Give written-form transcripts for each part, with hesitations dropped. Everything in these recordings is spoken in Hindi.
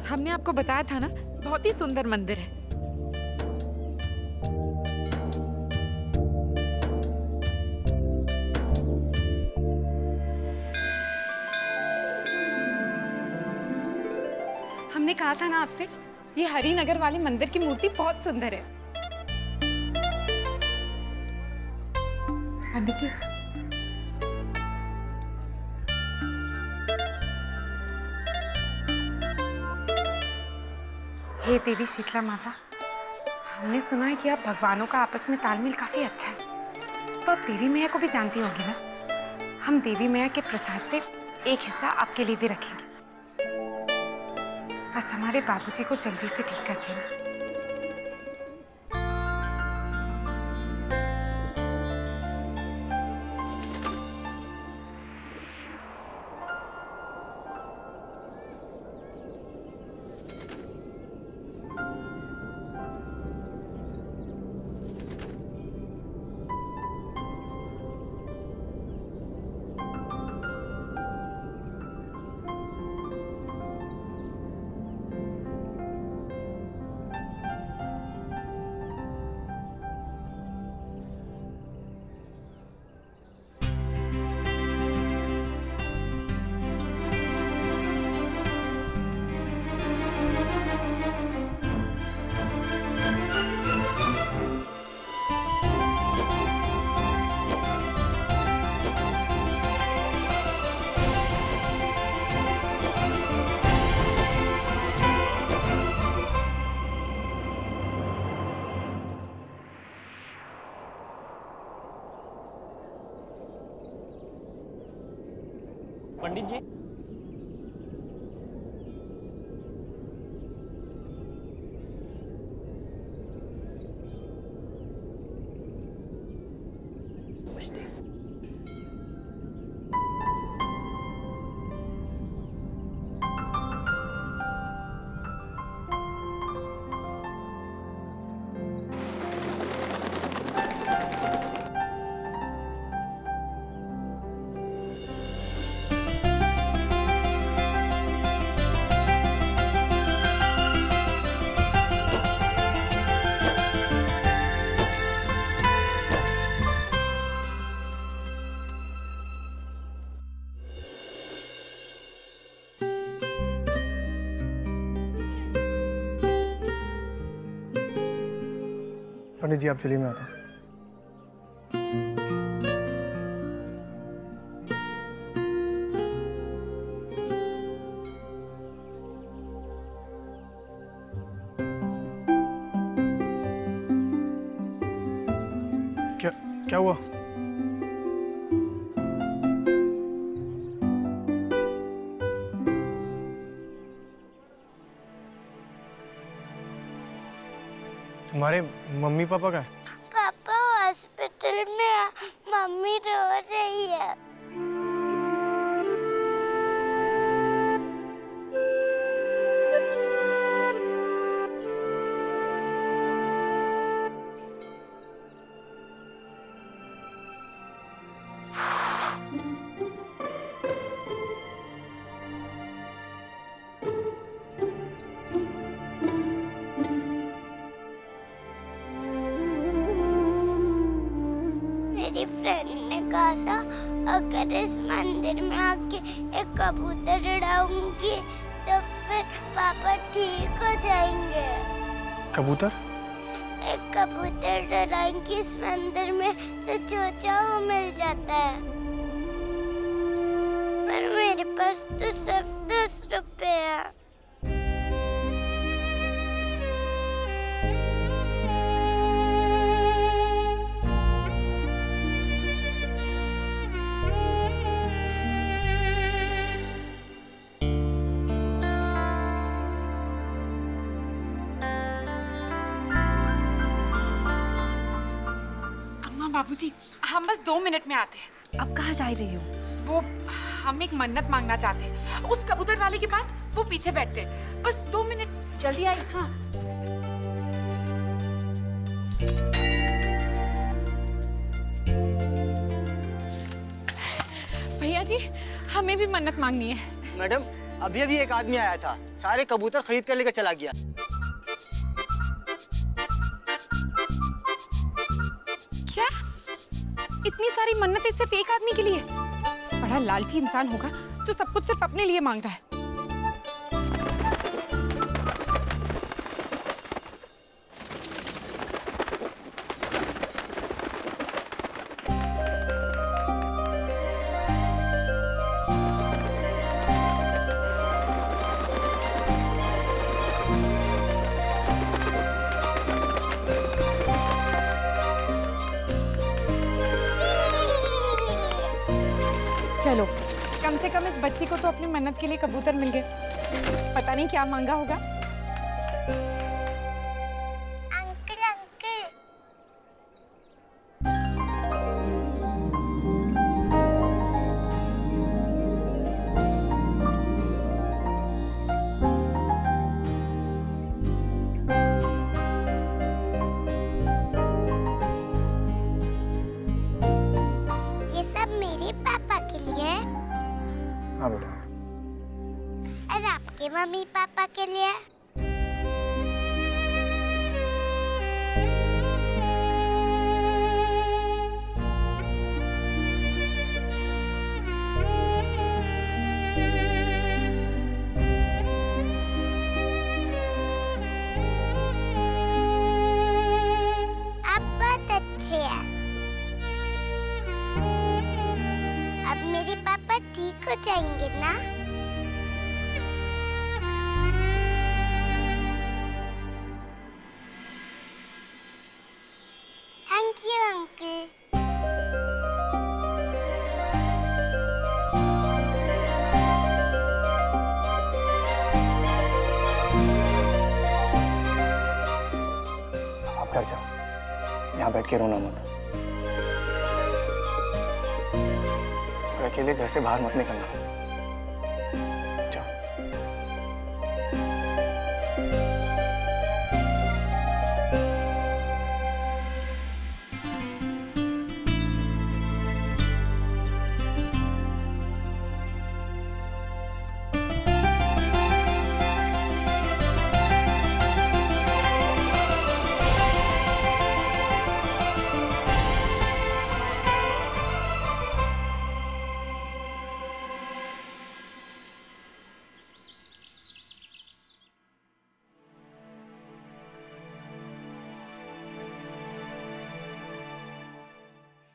हमने आपको बताया था ना, बहुत ही सुंदर मंदिर है। हमने कहा था ना आपसे, ये हरिनगर वाले मंदिर की मूर्ति बहुत सुंदर है। पंडित जी, हे देवी शीतला माता, हमने सुना है कि आप भगवानों का आपस में तालमेल काफी अच्छा है, तो आप देवी मैया को भी जानती होगी ना। हम देवी मैया के प्रसाद से एक हिस्सा आपके लिए भी रखेंगे, बस हमारे बाबूजी को जल्दी से ठीक कर देना। पंडित जी, नमस्ते। पंडित जी आप चलिए, मैं आता हूँ। क्या हुआ? तुम्हारे मम्मी पापा का है? पापा हॉस्पिटल में है, मम्मी रो रही है। मेरी फ्रेंड ने कहा था अगर इस मंदिर में आके एक कबूतर उड़ाऊंगी तो फिर पापा ठीक हो जाएंगे। कबूतर? एक कबूतर उड़ाएंगी इस मंदिर में तो जो चाहो मिल जाता है, पर मेरे पास तो सिर्फ 10 रुपए हैं। बाबूजी, हम बस 2 मिनट में आते हैं। अब कहाँ जा रही हो? वो हम एक मन्नत मांगना चाहते हैं, उस कबूतर वाले के पास। वो पीछे बैठते हैं, बस 2 मिनट। जल्दी आई। हाँ। भैया जी, हमें भी मन्नत मांगनी है। मैडम, अभी अभी एक आदमी आया था, सारे कबूतर खरीद कर लेकर चला गया। क्या? इतनी सारी मन्नतें सिर्फ एक आदमी के लिए? बड़ा लालची इंसान होगा जो सब कुछ सिर्फ अपने लिए मांग रहा है। चलो, कम से कम इस बच्ची को तो अपनी मन्नत के लिए कबूतर मिल गए। पता नहीं क्या मांगा होगा। अंकल अंकल, ये सब मेरे पापा के लिए है हाँ बेटा। और आपके मम्मी पापा के लिए। आप बहुत अच्छे हैं। अब मेरे पापा ठीक हो जाएंगे ना? Thank you uncle. आप घर जाओ, यहाँ बैठ के रोना मत। और अकेले घर से बाहर मत निकलना। जाओ।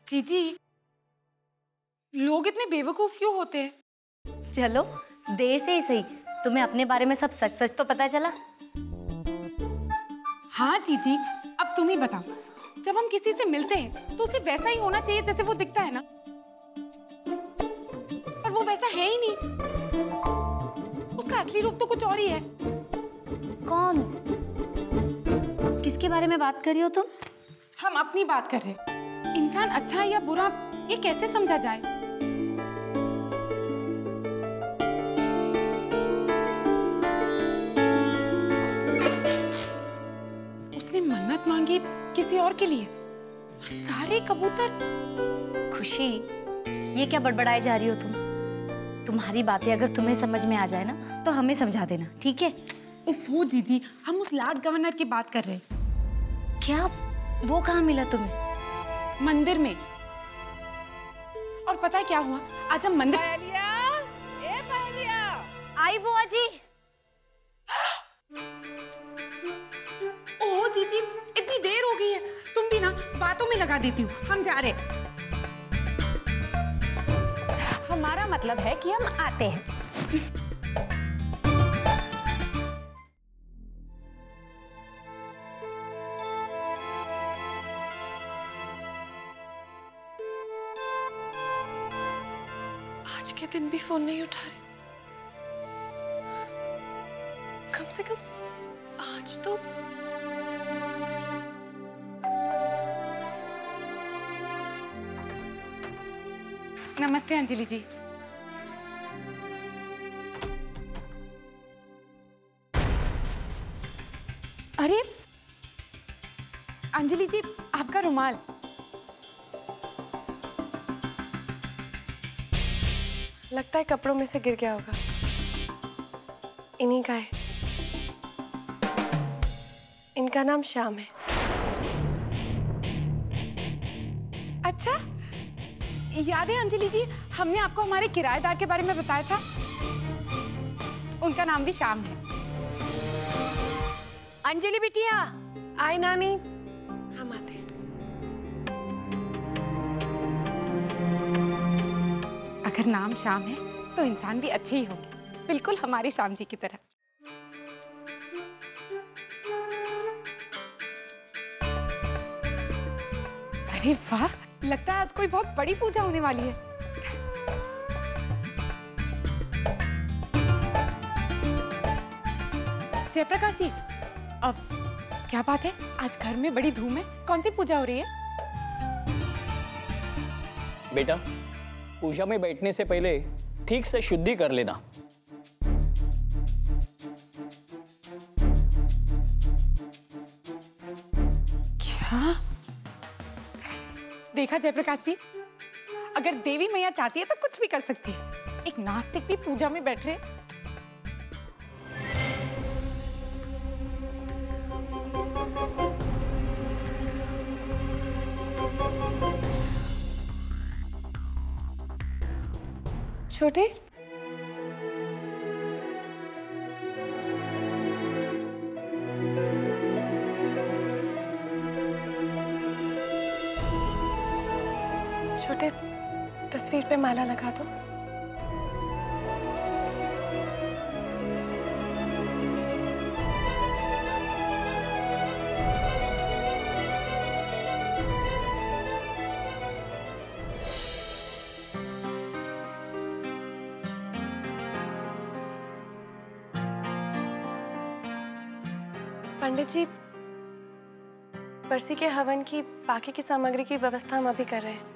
जीजी, लोग इतने बेवकूफ क्यों होते हैं? चलो, देर से ही सही, तुम्हें अपने बारे में सब सच सच तो पता चला। हाँ जीजी, अब तुम ही बताओ, जब हम किसी से मिलते हैं तो उसे वैसा ही होना चाहिए जैसे वो दिखता है ना? पर वो वैसा है ही नहीं। उसका असली रूप तो कुछ और ही है। कौन? किसके बारे में बात कर रही हो तुम? हम अपनी बात कर रहे हैं। इंसान अच्छा है या बुरा, ये कैसे समझा जाए? उसने मन्नत मांगी किसी और के लिए और सारे कबूतर। खुशी, ये क्या बड़बड़ाए जा रही हो तुम? तुम्हारी बातें अगर तुम्हें समझ में आ जाए ना तो हमें समझा देना, ठीक है? ओफो जीजी, हम उस लॉर्ड गवर्नर की बात कर रहे हैं। क्या? वो कहाँ मिला तुम्हें? मंदिर में। और पता है क्या हुआ? आज हम मंदिर। आई बुआ जी। ओह जीजी, इतनी देर हो गई है। तुम भी ना बातों में लगा देती हो। हम जा रहे हैं। हमारा मतलब है कि हम आते हैं। आज के दिन भी फोन नहीं उठा रहे। कम से कम आज तो। नमस्ते अंजलि जी। अरे अंजलि जी, आपका रुमाल। लगता है कपड़ों में से गिर गया होगा। इन्हीं का है। इनका नाम श्याम है। अच्छा, याद है अंजलि जी, हमने आपको हमारे किराएदार के बारे में बताया था। उनका नाम भी श्याम है। अंजलि बिटिया। आए नानी, हम आते हैं। अगर नाम श्याम है तो इंसान भी अच्छे ही होंगे, बिल्कुल हमारे श्याम जी की तरह। अरे वाह, लगता है आज कोई बहुत बड़ी पूजा होने वाली है। जयप्रकाश जी, अब क्या बात है, आज घर में बड़ी धूम है, कौन सी पूजा हो रही है? बेटा, पूजा में बैठने से पहले ठीक से शुद्धि कर लेना। क्या? देखा जयप्रकाश जी, अगर देवी मैया चाहती है तो कुछ भी कर सकती है। एक नास्तिक भी पूजा में बैठ रहे। छोटे, छोटे, तस्वीर पे माला लगा दो। पंडित जी, बरसी के हवन की बाकी की सामग्री की व्यवस्था हम अभी कर रहे हैं।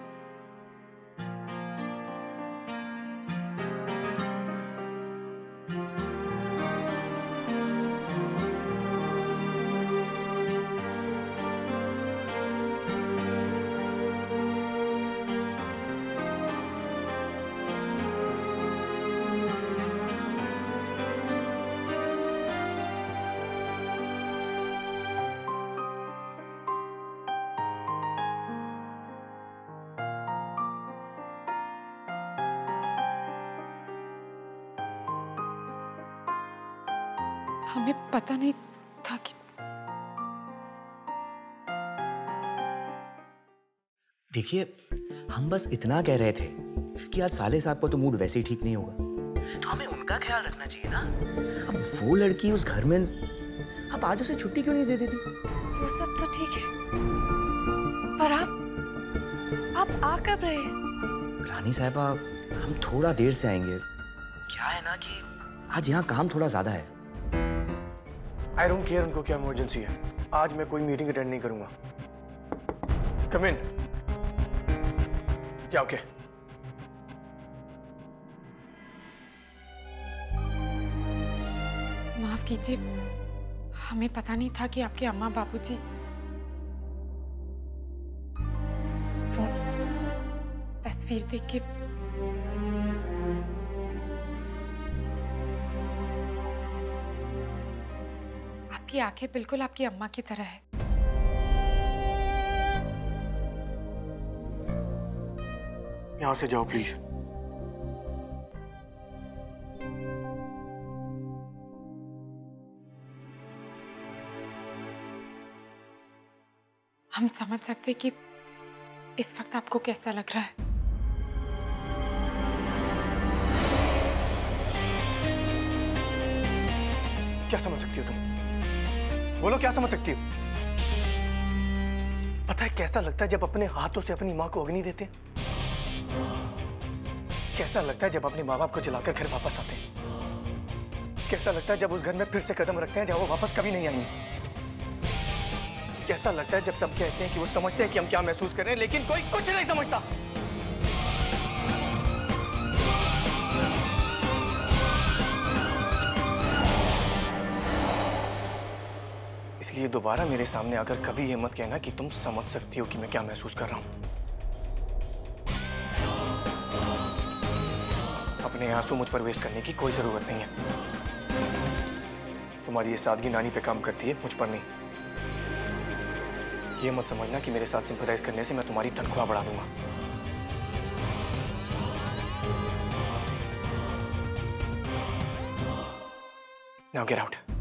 हमें पता नहीं था कि देखिए, हम बस इतना कह रहे थे कि आज साले साहब को तो मूड वैसे ही ठीक नहीं होगा, तो हमें उनका ख्याल रखना चाहिए ना। अब वो लड़की उस घर में, अब आज उसे छुट्टी क्यों नहीं दे देती? वो सब तो ठीक है, पर आप आ कब रहे? रानी साहबा, हम थोड़ा देर से आएंगे। क्या है ना कि आज यहाँ काम थोड़ा ज्यादा है। आई डोंट केयर उनको क्या इमरजेंसी है, आज मैं कोई मीटिंग अटेंड नहीं करूंगा। कम इन। क्या ओके? माफ कीजिए, हमें पता नहीं था कि आपके अम्मा बाबूजी वो तस्वीर देख के आपकी आंखें बिल्कुल आपकी अम्मा की तरह है। यहां से जाओ प्लीज। हम समझ सकते कि इस वक्त आपको कैसा लग रहा है। क्या समझ सकती हो तुम? बोलो, क्या समझ सकती हो? पता है कैसा लगता है जब अपने हाथों से अपनी माँ को अग्नि देते हैं? कैसा लगता है जब अपने माँ बाप को जलाकर घर वापस आते हैं? कैसा लगता है जब उस घर में फिर से कदम रखते हैं जहाँ वो वापस कभी नहीं आएंगे? कैसा लगता है जब सब कहते हैं कि वो समझते हैं कि हम क्या महसूस कर रहे हैं, लेकिन कोई कुछ नहीं समझता? इसलिए दोबारा मेरे सामने आकर कभी ये मत कहना कि तुम समझ सकती हो कि मैं क्या महसूस कर रहा हूं। अपने आंसू मुझ पर वेस्ट करने की कोई जरूरत नहीं है। तुम्हारी ये सादगी नानी पे काम करती है, मुझ पर नहीं। ये मत समझना कि मेरे साथ सिंपैथाइज करने से मैं तुम्हारी तनख्वाह बढ़ा दूंगा। Now get out.